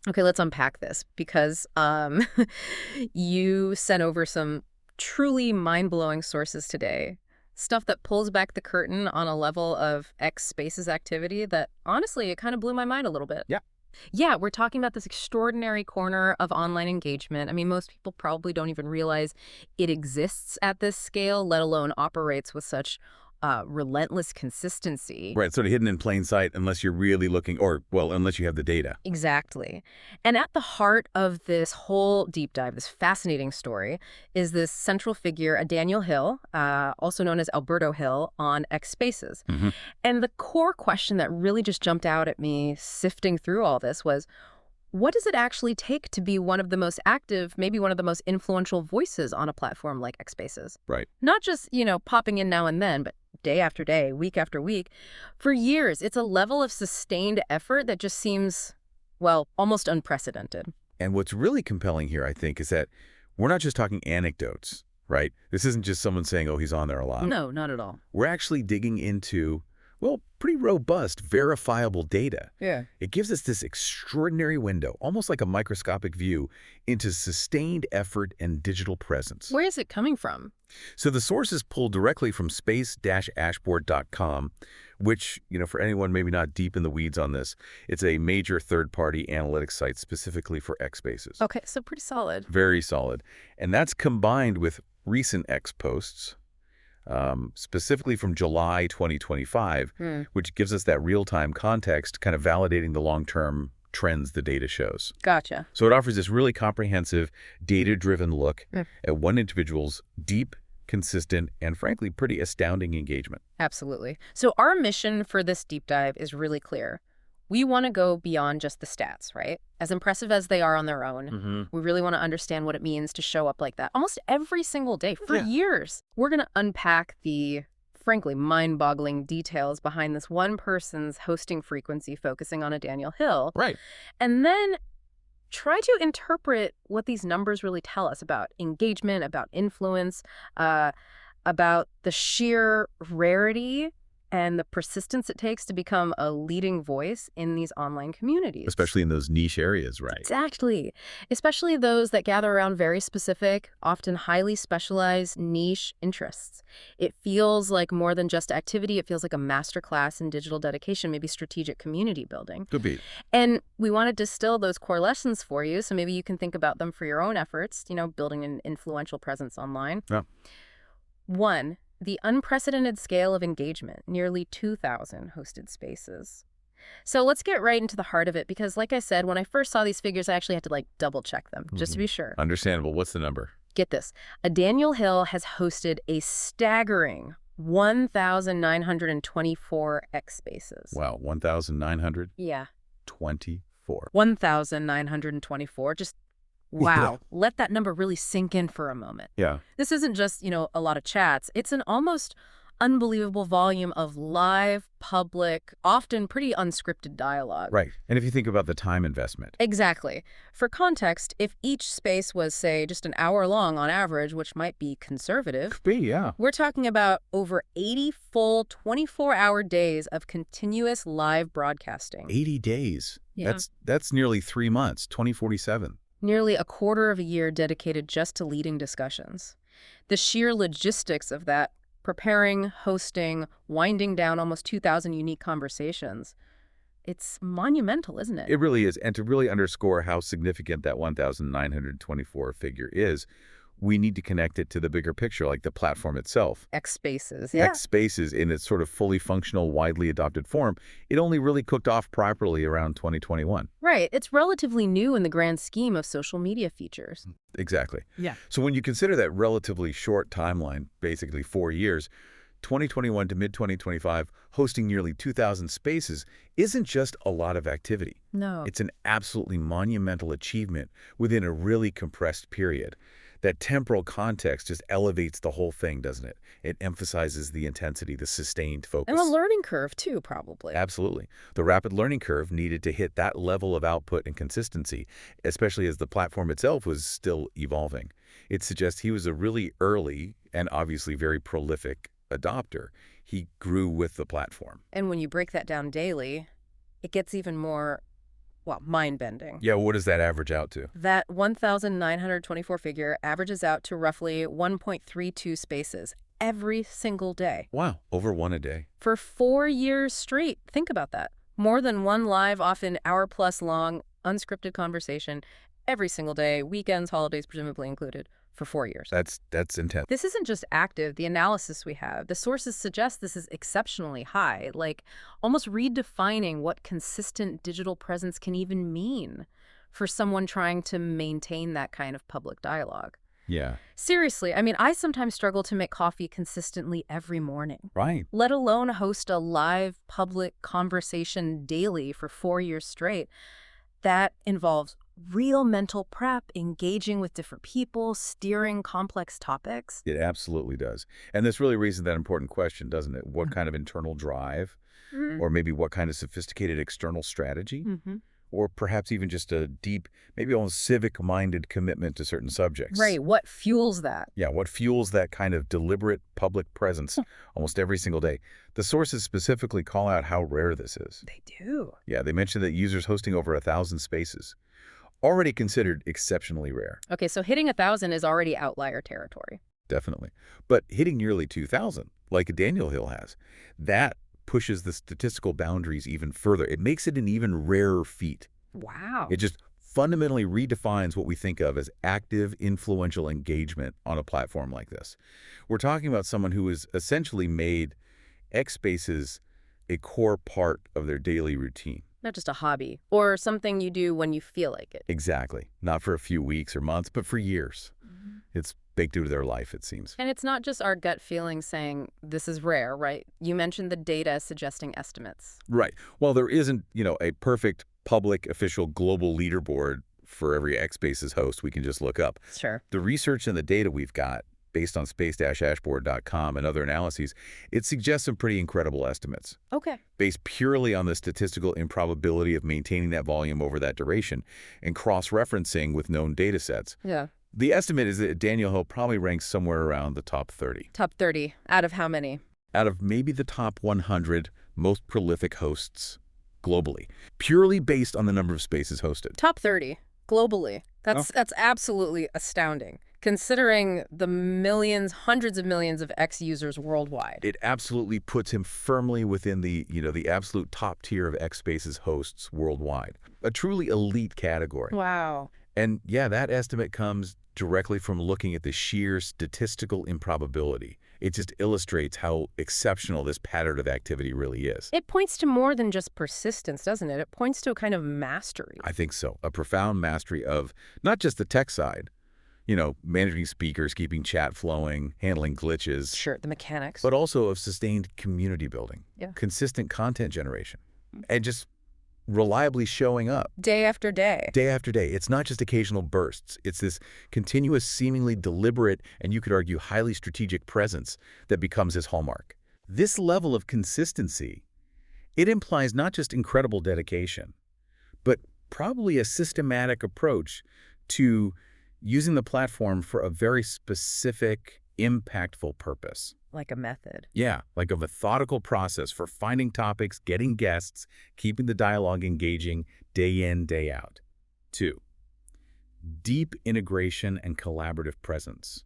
Okay, let's unpack this because you sent over some truly mind-blowing sources today. Stuff that pulls back the curtain on a level of X Spaces activity that, honestly, it kind of blew my mind a little bit. Yeah. Yeah, we're talking about this extraordinary corner of online engagement. I mean, most people probably don't even realize it exists at this scale, let alone operates with such relentless consistency. Right, sort of hidden in plain sight unless you're really looking, or, well, unless you have the data. Exactly. And at the heart of this whole deep dive, this fascinating story, is this central figure, a Daniel Hill, also known as Alberto Hill, on X Spaces. Hmm. And the core question that really just jumped out at me sifting through all this was, what does it actually take to be one of the most active, maybe one of the most influential voices on a platform like X Spaces? Right. Not just, popping in now and then, but day after day, week after week. For years, it's a level of sustained effort that just seems, well, almost unprecedented. And what's really compelling here, I think, is that we're not just talking anecdotes, right? This isn't just someone saying, oh, he's on there a lot. No, not at all. We're actually digging into, well, pretty robust, verifiable data. Yeah. It gives us this extraordinary window, almost like a microscopic view, into sustained effort and digital presence. Where is it coming from? So the source is pulled directly from space-ashboard.com, which, for anyone maybe not deep in the weeds on this, it's a major third-party analytics site specifically for X Spaces. Okay, so pretty solid. Very solid. And that's combined with recent X posts, specifically from July 2025, which gives us that real-time context, kind of validating the long-term trends the data shows. Gotcha. So it offers this really comprehensive, data-driven look at one individual's deep, consistent, and frankly, pretty astounding engagement. Absolutely. So our mission for this deep dive is really clear. We want to go beyond just the stats, right? As impressive as they are on their own, we really want to understand what it means to show up like that almost every single day for years. We're going to unpack the, frankly, mind-boggling details behind this one person's hosting frequency focusing on a Daniel Hill. Right. And then try to interpret what these numbers really tell us about engagement, about influence, about the sheer rarity and the persistence it takes to become a leading voice in these online communities. Especially in those niche areas, right? Exactly. Especially those that gather around very specific, often highly specialized niche interests. It feels like more than just activity. It feels like a masterclass in digital dedication, maybe strategic community building. Could be. And we want to distill those core lessons for you, so maybe you can think about them for your own efforts, building an influential presence online. Yeah. 1, the unprecedented scale of engagement, nearly 2,000 hosted spaces. So let's get right into the heart of it, because like I said, when I first saw these figures, I actually had to double check them just to be sure. Understandable. What's the number? Get this. A Daniel Hill has hosted a staggering 1,924 X spaces. Wow, 1,924. Yeah. 1,924. Just wow. Let that number really sink in for a moment. Yeah. This isn't just, a lot of chats. It's an almost unbelievable volume of live, public, often pretty unscripted dialogue. Right. And if you think about the time investment. Exactly. For context, if each space was, say, just an hour long on average, which might be conservative, Could be, yeah. we're talking about over 80 full 24-hour days of continuous live broadcasting. 80 days. Yeah. That's nearly 3 months, 2047. Nearly a quarter of a year dedicated just to leading discussions. The sheer logistics of that, preparing, hosting, winding down almost 2,000 unique conversations, it's monumental, isn't it? It really is. And to really underscore how significant that 1,924 figure is, we need to connect it to the bigger picture, like the platform itself. X Spaces. X Spaces, in its sort of fully functional, widely adopted form, it only really cooked off properly around 2021. Right. It's relatively new in the grand scheme of social media features. Exactly. Yeah. So when you consider that relatively short timeline, basically 4 years, 2021 to mid-2025, hosting nearly 2,000 spaces isn't just a lot of activity. No. It's an absolutely monumental achievement within a really compressed period. That temporal context just elevates the whole thing, doesn't it? It emphasizes the intensity, the sustained focus. And the learning curve, too, probably. Absolutely. The rapid learning curve needed to hit that level of output and consistency, especially as the platform itself was still evolving. It suggests he was a really early and obviously very prolific adopter. He grew with the platform. And when you break that down daily, it gets even more well, mind-bending. Yeah, what does that average out to? That 1,924 figure averages out to roughly 1.32 spaces every single day. Wow, over one a day. For 4 years straight. Think about that. More than one live, often hour-plus long, unscripted conversation every single day, weekends, holidays presumably included, for 4 years. That's intense. This isn't just active. The analysis we have, the sources suggest this is exceptionally high, like almost redefining what consistent digital presence can even mean for someone trying to maintain that kind of public dialogue. Yeah. Seriously, I mean, I sometimes struggle to make coffee consistently every morning, Right. let alone host a live public conversation daily for 4 years straight. That involves real mental prep, engaging with different people, steering complex topics. It absolutely does. And this really raises that important question, doesn't it? What kind of internal drive, or maybe what kind of sophisticated external strategy, or perhaps even just a deep, maybe almost civic-minded commitment to certain subjects. Right. What fuels that? Yeah, what fuels that kind of deliberate public presence almost every single day? The sources specifically call out how rare this is. They do. Yeah, they mentioned that users hosting over 1,000 spaces, already considered exceptionally rare. Okay, so hitting 1,000 is already outlier territory. Definitely. But hitting nearly 2,000, like Daniel Hill has, that pushes the statistical boundaries even further. It makes it an even rarer feat. Wow. It just fundamentally redefines what we think of as active, influential engagement on a platform like this. We're talking about someone who has essentially made X Spaces a core part of their daily routine. Not just a hobby or something you do when you feel like it. Exactly. Not for a few weeks or months, but for years. It's baked into their life, it seems. And it's not just our gut feeling saying this is rare, right? You mentioned the data suggesting estimates. Right. Well, there isn't, a perfect public official global leaderboard for every X Spaces host we can just look up. Sure. The research and the data we've got, based on space-ashboard.com and other analyses, it suggests some pretty incredible estimates. Okay. Based purely on the statistical improbability of maintaining that volume over that duration and cross-referencing with known data sets. Yeah. The estimate is that Daniel Hill probably ranks somewhere around the top 30. Top 30. Out of how many? Out of maybe the top 100 most prolific hosts globally, purely based on the number of spaces hosted. Top 30 globally. That's absolutely astounding, considering the millions, hundreds of millions of X users worldwide. It absolutely puts him firmly within the absolute top tier of X Spaces hosts worldwide. A truly elite category. Wow. And yeah, that estimate comes directly from looking at the sheer statistical improbability. It just illustrates how exceptional this pattern of activity really is. It points to more than just persistence, doesn't it? It points to a kind of mastery. I think so. A profound mastery of not just the tech side, managing speakers, keeping chat flowing, handling glitches. Sure, the mechanics. But also of sustained community building, Yeah. consistent content generation, and just reliably showing up. Day after day. Day after day. It's not just occasional bursts. It's this continuous, seemingly deliberate, and you could argue highly strategic presence that becomes his hallmark. This level of consistency, it implies not just incredible dedication, but probably a systematic approach to using the platform for a very specific, impactful purpose. Like a method. Yeah, like a methodical process for finding topics, getting guests, keeping the dialogue engaging day in, day out. 2, deep integration and collaborative presence,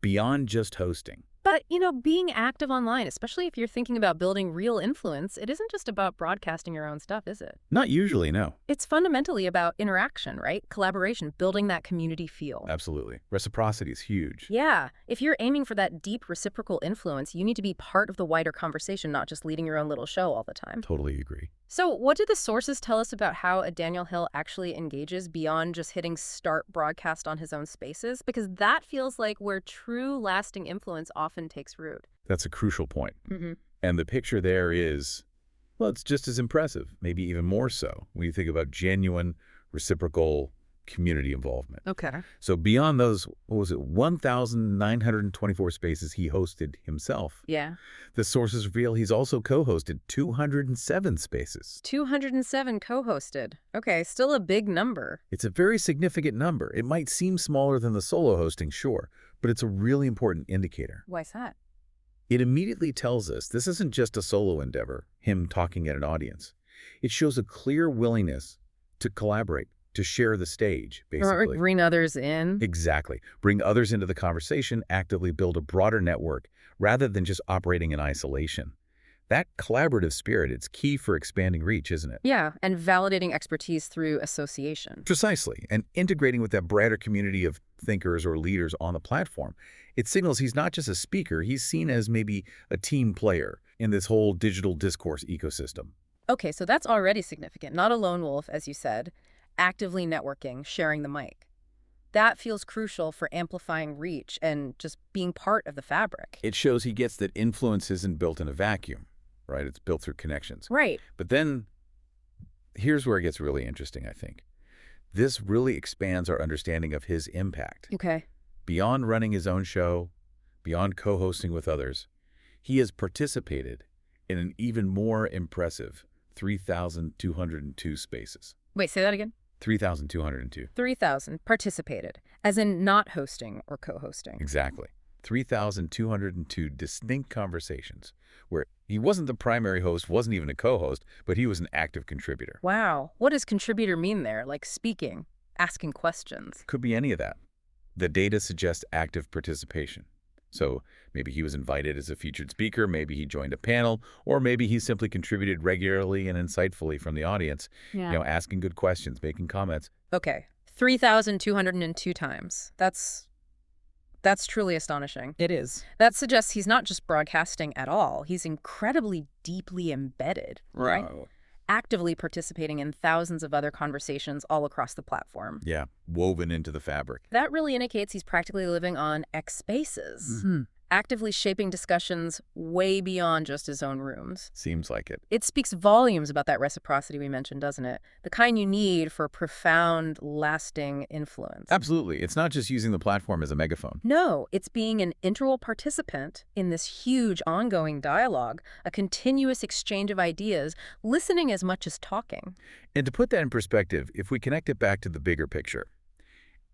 beyond just hosting. But, being active online, especially if you're thinking about building real influence, it isn't just about broadcasting your own stuff, is it? Not usually, no. It's fundamentally about interaction, right? Collaboration, building that community feel. Absolutely. Reciprocity is huge. Yeah. If you're aiming for that deep reciprocal influence, you need to be part of the wider conversation, not just leading your own little show all the time. Totally agree. So what do the sources tell us about how a Daniel Hill actually engages beyond just hitting start broadcast on his own spaces? Because that feels like where true lasting influence often takes root. That's a crucial point. And the picture there is, well, it's just as impressive, maybe even more so, when you think about genuine, reciprocal community involvement. Okay. So beyond those, 1,924 spaces he hosted himself, Yeah. the sources reveal he's also co-hosted 207 spaces. 207 co-hosted. Okay, still a big number. It's a very significant number. It might seem smaller than the solo hosting, sure, but it's a really important indicator. Why's that? It immediately tells us this isn't just a solo endeavor, him talking at an audience. It shows a clear willingness To collaborate, to share the stage, Or basically. bring others in. Exactly. Bring others into the conversation, actively build a broader network, rather than just operating in isolation. That collaborative spirit, it's key for expanding reach, isn't it? Yeah, and validating expertise through association. Precisely. And integrating with that broader community of thinkers or leaders on the platform. It signals he's not just a speaker, he's seen as maybe a team player in this whole digital discourse ecosystem. Okay, so that's already significant. Not a lone wolf, as you said, actively networking, sharing the mic. That feels crucial for amplifying reach and just being part of the fabric. It shows he gets that influence isn't built in a vacuum, right? It's built through connections. Right. But then, here's where it gets really interesting, I think. This really expands our understanding of his impact. Okay. Beyond running his own show, beyond co-hosting with others, he has participated in an even more impressive 3,202 spaces. Wait, say that again? 3,202. 3,000 participated, as in not hosting or co-hosting. Exactly. 3,202 distinct conversations where he wasn't the primary host, wasn't even a co-host, but he was an active contributor. Wow. What does contributor mean there? Like speaking, asking questions? Could be any of that. The data suggests active participation. So maybe he was invited as a featured speaker, maybe he joined a panel, or maybe he simply contributed regularly and insightfully from the audience, asking good questions, making comments. Okay. 3,202 times. That's truly astonishing. It is. That suggests he's not just broadcasting at all. He's incredibly deeply embedded, right? Wow. Actively participating in thousands of other conversations all across the platform. Yeah, woven into the fabric. That really indicates he's practically living on X spaces. Mm-hmm. Actively shaping discussions way beyond just his own rooms. Seems like it. It speaks volumes about that reciprocity we mentioned, doesn't it? The kind you need for profound, lasting influence. Absolutely. It's not just using the platform as a megaphone. No, it's being an integral participant in this huge ongoing dialogue, a continuous exchange of ideas, listening as much as talking. And to put that in perspective, if we connect it back to the bigger picture,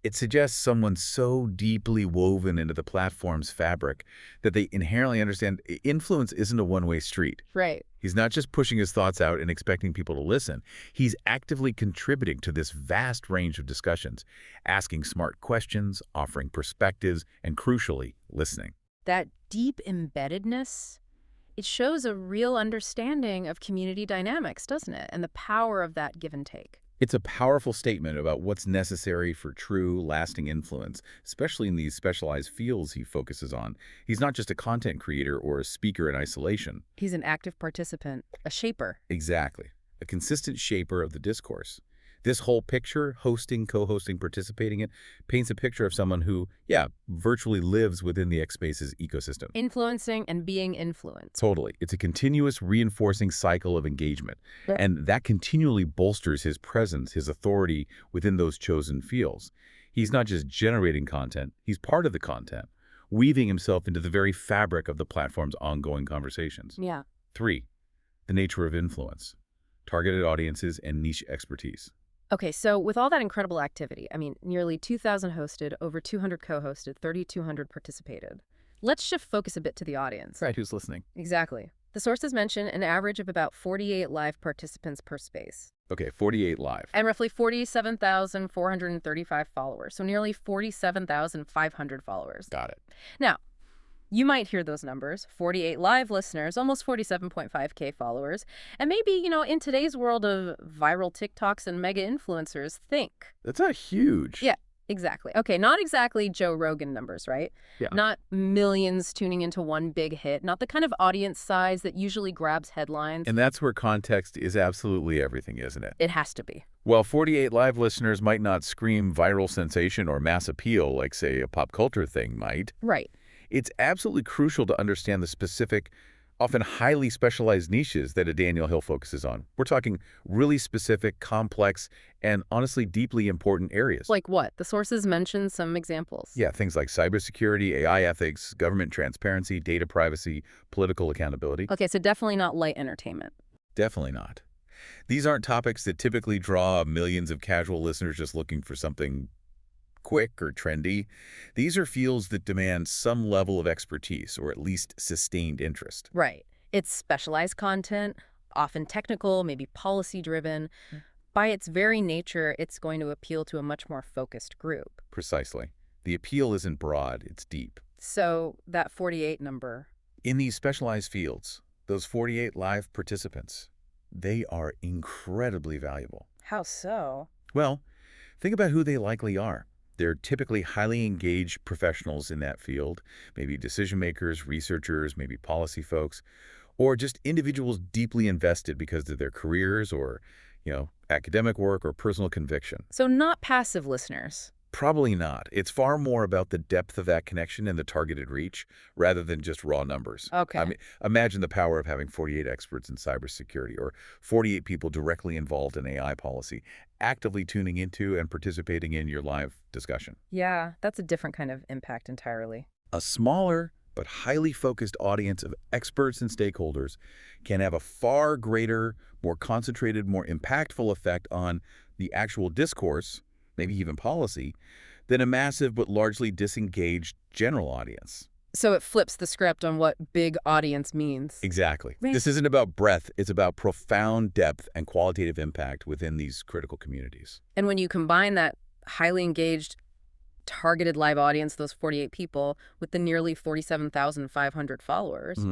it suggests someone so deeply woven into the platform's fabric that they inherently understand influence isn't a one-way street. Right. He's not just pushing his thoughts out and expecting people to listen. He's actively contributing to this vast range of discussions, asking smart questions, offering perspectives, and crucially, listening. That deep embeddedness, it shows a real understanding of community dynamics, doesn't it? And the power of that give and take. It's a powerful statement about what's necessary for true, lasting influence, especially in these specialized fields he focuses on. He's not just a content creator or a speaker in isolation. He's an active participant, a shaper. Exactly. A consistent shaper of the discourse. This whole picture, hosting, co-hosting, participating in, paints a picture of someone who, virtually lives within the X-Spaces ecosystem. Influencing and being influenced. Totally. It's a continuous reinforcing cycle of engagement. Yeah. And that continually bolsters his presence, his authority within those chosen fields. He's not just generating content, he's part of the content, weaving himself into the very fabric of the platform's ongoing conversations. Yeah. 3, the nature of influence, targeted audiences, and niche expertise. Okay, so with all that incredible activity, nearly 2,000 hosted, over 200 co-hosted, 3,200 participated. Let's shift focus a bit to the audience. Right, who's listening? Exactly. The sources mention an average of about 48 live participants per space. Okay, 48 live. And roughly 47,435 followers, so nearly 47,500 followers. Got it. Now, you might hear those numbers, 48 live listeners, almost 47.5K followers. And maybe, in today's world of viral TikToks and mega influencers, think. That's not huge. Yeah, exactly. Okay, not exactly Joe Rogan numbers, right? Yeah. Not millions tuning into one big hit, not the kind of audience size that usually grabs headlines. And that's where context is absolutely everything, isn't it? It has to be. While 48 live listeners might not scream viral sensation or mass appeal like, say, a pop culture thing might. Right. It's absolutely crucial to understand the specific, often highly specialized niches that a Daniel Hill focuses on. We're talking really specific, complex, and honestly deeply important areas. Like what? The sources mention some examples. Yeah, things like cybersecurity, AI ethics, government transparency, data privacy, political accountability. Okay, so definitely not light entertainment. Definitely not. These aren't topics that typically draw millions of casual listeners just looking for something quick or trendy. These are fields that demand some level of expertise or at least sustained interest. Right. It's specialized content, often technical, maybe policy-driven. by its very nature, it's going to appeal to a much more focused group. Precisely. The appeal isn't broad, it's deep. So that 48 number. In these specialized fields, those 48 live participants, they are incredibly valuable. How so? Well, think about who they likely are. They're typically highly engaged professionals in that field, maybe decision makers, researchers, maybe policy folks, or just individuals deeply invested because of their careers or, academic work or personal conviction. So not passive listeners. Probably not. It's far more about the depth of that connection and the targeted reach rather than just raw numbers. Okay. I mean, imagine the power of having 48 experts in cybersecurity or 48 people directly involved in AI policy, actively tuning into and participating in your live discussion. Yeah, that's a different kind of impact entirely. A smaller but highly focused audience of experts and stakeholders can have a far greater, more concentrated, more impactful effect on the actual discourse, maybe even policy, than a massive but largely disengaged general audience. So it flips the script on what big audience means. Exactly. Right. This isn't about breadth, it's about profound depth and qualitative impact within these critical communities. And when you combine that highly engaged, targeted live audience, those 48 people, with the nearly 47,500 followers,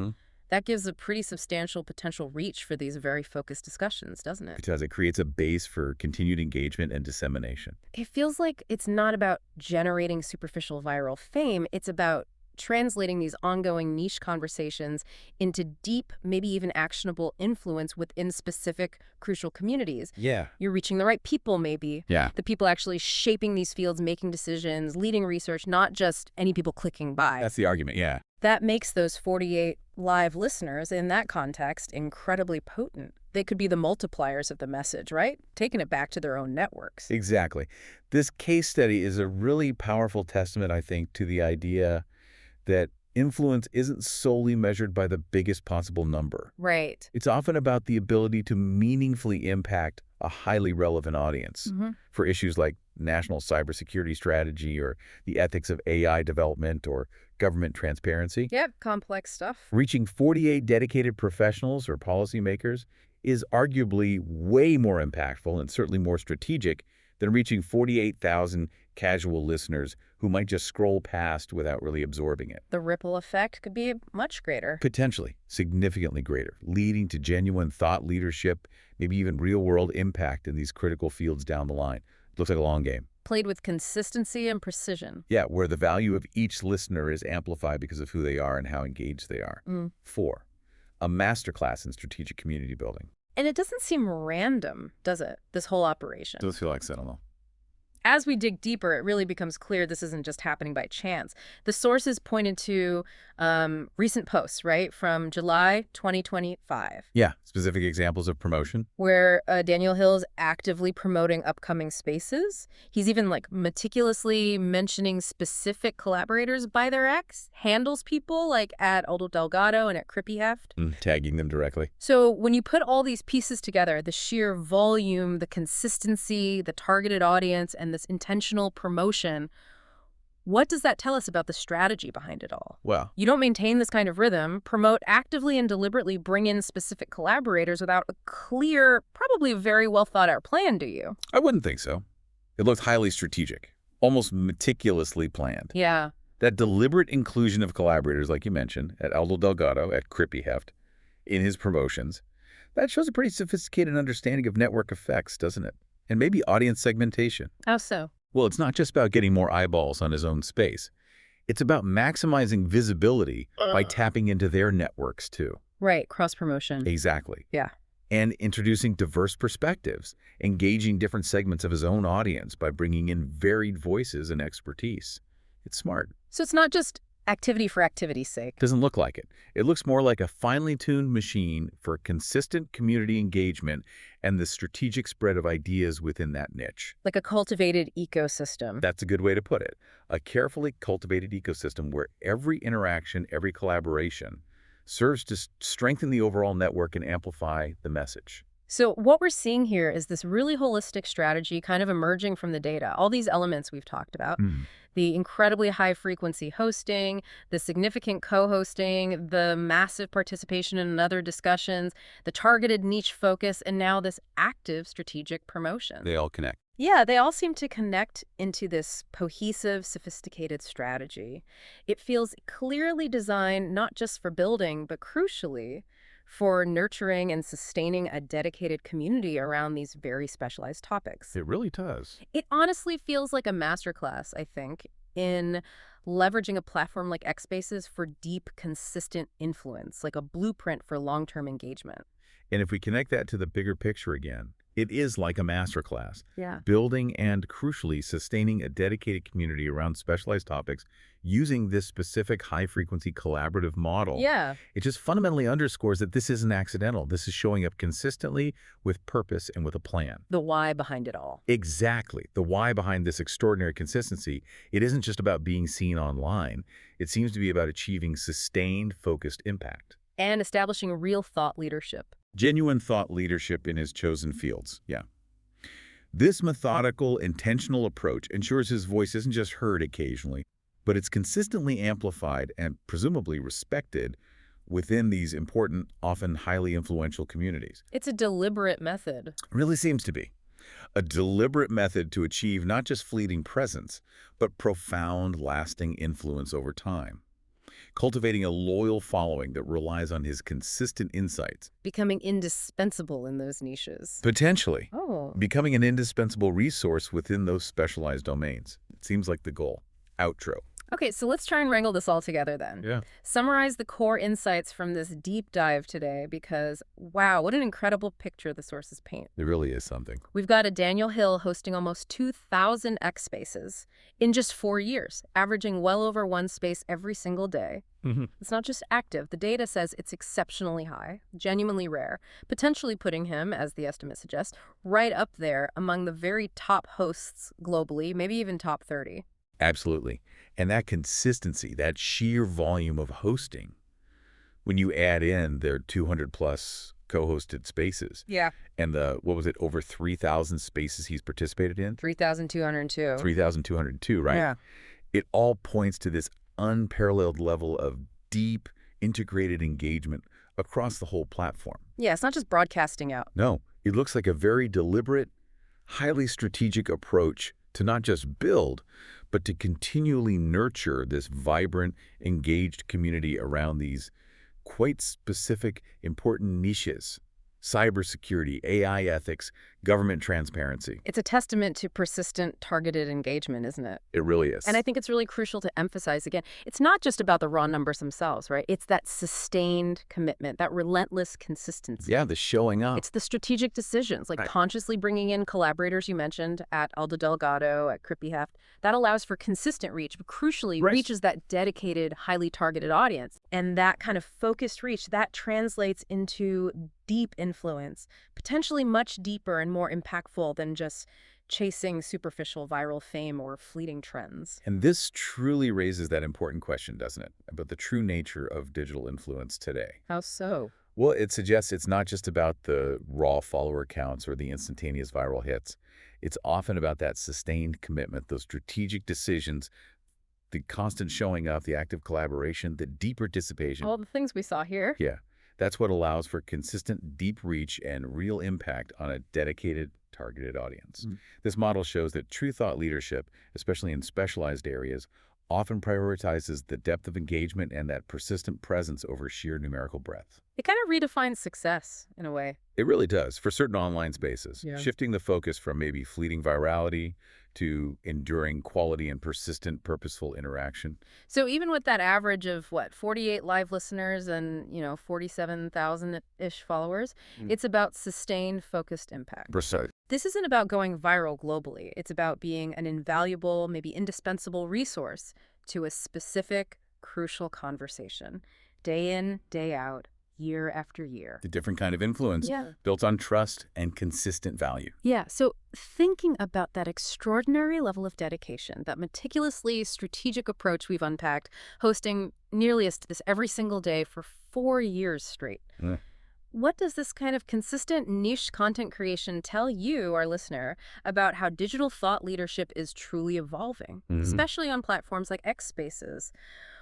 that gives a pretty substantial potential reach for these very focused discussions, doesn't it? Because it creates a base for continued engagement and dissemination. It feels like it's not about generating superficial viral fame. It's about translating these ongoing niche conversations into deep, maybe even actionable influence within specific crucial communities. Yeah. You're reaching the right people, maybe. Yeah. The people actually shaping these fields, making decisions, leading research, not just any people clicking by. That's the argument, yeah. That makes those 48 live listeners in that context incredibly potent. They could be the multipliers of the message, right? Taking it back to their own networks. Exactly. This case study is a really powerful testament, I think, to the idea that influence isn't solely measured by the biggest possible number. Right. It's often about the ability to meaningfully impact a highly relevant audience for issues like national cybersecurity strategy or the ethics of AI development or government transparency. Yep, complex stuff. Reaching 48 dedicated professionals or policymakers is arguably way more impactful and certainly more strategic than reaching 48,000 casual listeners who might just scroll past without really absorbing it. The ripple effect could be much greater. Potentially, significantly greater, leading to genuine thought leadership, maybe even real-world impact in these critical fields down the line. It looks like a long game. Played with consistency and precision. Yeah, where the value of each listener is amplified because of who they are and how engaged they are. 4, a masterclass in strategic community building. And it doesn't seem random, does it, this whole operation? Does feel like settlement. As we dig deeper, it really becomes clear this isn't just happening by chance. The sources pointed to recent posts, right, from July 2025. Yeah, specific examples of promotion. Where Daniel Hill's actively promoting upcoming spaces. He's even meticulously mentioning specific collaborators by their X, handles people like at Aldo Delgado and at Crippy Heft. Tagging them directly. So when you put all these pieces together, the sheer volume, the consistency, the targeted audience, and this intentional promotion, what does that tell us about the strategy behind it all? Well, You don't maintain this kind of rhythm, promote actively and deliberately bring in specific collaborators without a clear, probably very well thought out plan, do you? I wouldn't think so. It looked highly strategic, almost meticulously planned. Yeah. That deliberate inclusion of collaborators, like you mentioned, at Aldo Delgado, at Crippy Heft, in his promotions, that shows a pretty sophisticated understanding of network effects, doesn't it? And maybe audience segmentation. How so? Well, it's not just about getting more eyeballs on his own space. It's about maximizing visibility by tapping into their networks, too. Right, cross-promotion. Exactly. Yeah. And introducing diverse perspectives, engaging different segments of his own audience by bringing in varied voices and expertise. It's smart. So it's not just activity for activity's sake. Doesn't look like it. It looks more like a finely tuned machine for consistent community engagement and the strategic spread of ideas within that niche. Like a cultivated ecosystem. That's a good way to put it. A carefully cultivated ecosystem where every interaction, every collaboration serves to strengthen the overall network and amplify the message. So what we're seeing here is this really holistic strategy kind of emerging from the data. All these elements we've talked about, The incredibly high-frequency hosting, the significant co-hosting, the massive participation in other discussions, the targeted niche focus, and now this active strategic promotion. They all connect. Yeah, they all seem to connect into this cohesive, sophisticated strategy. It feels clearly designed not just for building, but crucially, for nurturing and sustaining a dedicated community around these very specialized topics. It really does. It honestly feels like a masterclass, I think, in leveraging a platform like Xspaces for deep, consistent influence, like a blueprint for long-term engagement. And if we connect that to the bigger picture again, it is like a masterclass. Yeah. Building and, crucially, sustaining a dedicated community around specialized topics using this specific high-frequency collaborative model. Yeah. It just fundamentally underscores that this isn't accidental. This is showing up consistently with purpose and with a plan. The why behind it all. Exactly. The why behind this extraordinary consistency. It isn't just about being seen online. It seems to be about achieving sustained, focused impact. And establishing real thought leadership. Genuine thought leadership in his chosen fields, yeah. This methodical, intentional approach ensures his voice isn't just heard occasionally, but it's consistently amplified and presumably respected within these important, often highly influential communities. It's a deliberate method. Really seems to be. A deliberate method to achieve not just fleeting presence, but profound, lasting influence over time. Cultivating a loyal following that relies on his consistent insights. Becoming indispensable in those niches. Potentially. Oh. Becoming an indispensable resource within those specialized domains. It seems like the goal. Outro. Okay, so let's try and wrangle this all together then. Yeah. Summarize the core insights from this deep dive today because, wow, what an incredible picture the sources paint. It really is something. We've got a Daniel Hill hosting almost 2,000 Xspaces in just 4 years, averaging well over one space every single day. It's not just active. The data says it's exceptionally high, genuinely rare, potentially putting him, as the estimate suggests, right up there among the very top hosts globally, maybe even top 30. Absolutely. And that consistency, that sheer volume of hosting, when you add in their 200-plus co-hosted spaces. Yeah. And over 3,000 spaces he's participated in? 3,202. 3,202, right? Yeah. It all points to this unparalleled level of deep, integrated engagement across the whole platform. Yeah, it's not just broadcasting out. No, it looks like a very deliberate, highly strategic approach to not just build, but to continually nurture this vibrant, engaged community around these quite specific, important niches. Cybersecurity, AI ethics, government transparency. It's a testament to persistent, targeted engagement, isn't it? It really is. And I think it's really crucial to emphasize, again, it's not just about the raw numbers themselves, right? It's that sustained commitment, that relentless consistency. Yeah, the showing up. It's the strategic decisions, like consciously bringing in collaborators you mentioned at Aldo Delgado, at Crippy Heft. That allows for consistent reach, but crucially reaches that dedicated, highly targeted audience. And that kind of focused reach, that translates into deep influence, potentially much deeper and more impactful than just chasing superficial viral fame or fleeting trends. And this truly raises that important question, doesn't it, about the true nature of digital influence today. How so? Well, it suggests it's not just about the raw follower counts or the instantaneous viral hits. It's often about that sustained commitment, those strategic decisions, the constant showing up, the active collaboration, the deep participation. All the things we saw here. Yeah. That's what allows for consistent, deep reach and real impact on a dedicated, targeted audience. This model shows that true thought leadership, especially in specialized areas, often prioritizes the depth of engagement and that persistent presence over sheer numerical breadth. It kind of redefines success, in a way. It really does, for certain online spaces, Yeah. shifting the focus from maybe fleeting virality to enduring quality and persistent, purposeful interaction. So even with that average of, 48 live listeners and, 47,000-ish followers, it's about sustained, focused impact. Precise. This isn't about going viral globally. It's about being an invaluable, maybe indispensable resource to a specific, crucial conversation, day in, day out, year after year. The different kind of influence built on trust and consistent value. Yeah, so thinking about that extraordinary level of dedication, that meticulously strategic approach we've unpacked, hosting nearly this every single day for 4 years straight. What does this kind of consistent niche content creation tell you, our listener, about how digital thought leadership is truly evolving, Mhm. especially on platforms like X Spaces?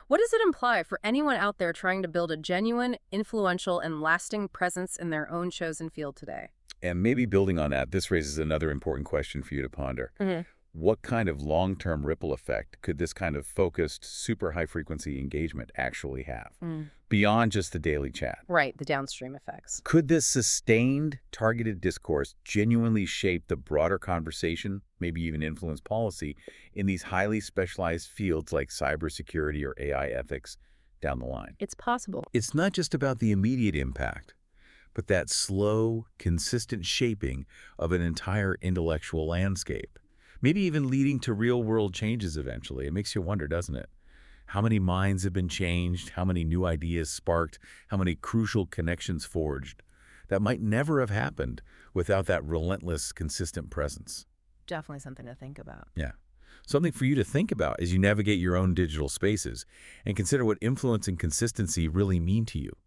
What does it imply for anyone out there trying to build a genuine, influential, and lasting presence in their own chosen field today? And maybe building on that, this raises another important question for you to ponder. Hmm. What kind of long-term ripple effect could this kind of focused, super high-frequency engagement actually have, Mm. beyond just the daily chat? Right, the downstream effects. Could this sustained, targeted discourse genuinely shape the broader conversation, maybe even influence policy, in these highly specialized fields like cybersecurity or AI ethics down the line? It's possible. It's not just about the immediate impact, but that slow, consistent shaping of an entire intellectual landscape, maybe even leading to real-world changes eventually. It makes you wonder, doesn't it? How many minds have been changed, how many new ideas sparked, how many crucial connections forged that might never have happened without that relentless, consistent presence. Definitely something to think about. Yeah. Something for you to think about as you navigate your own digital spaces and consider what influence and consistency really mean to you.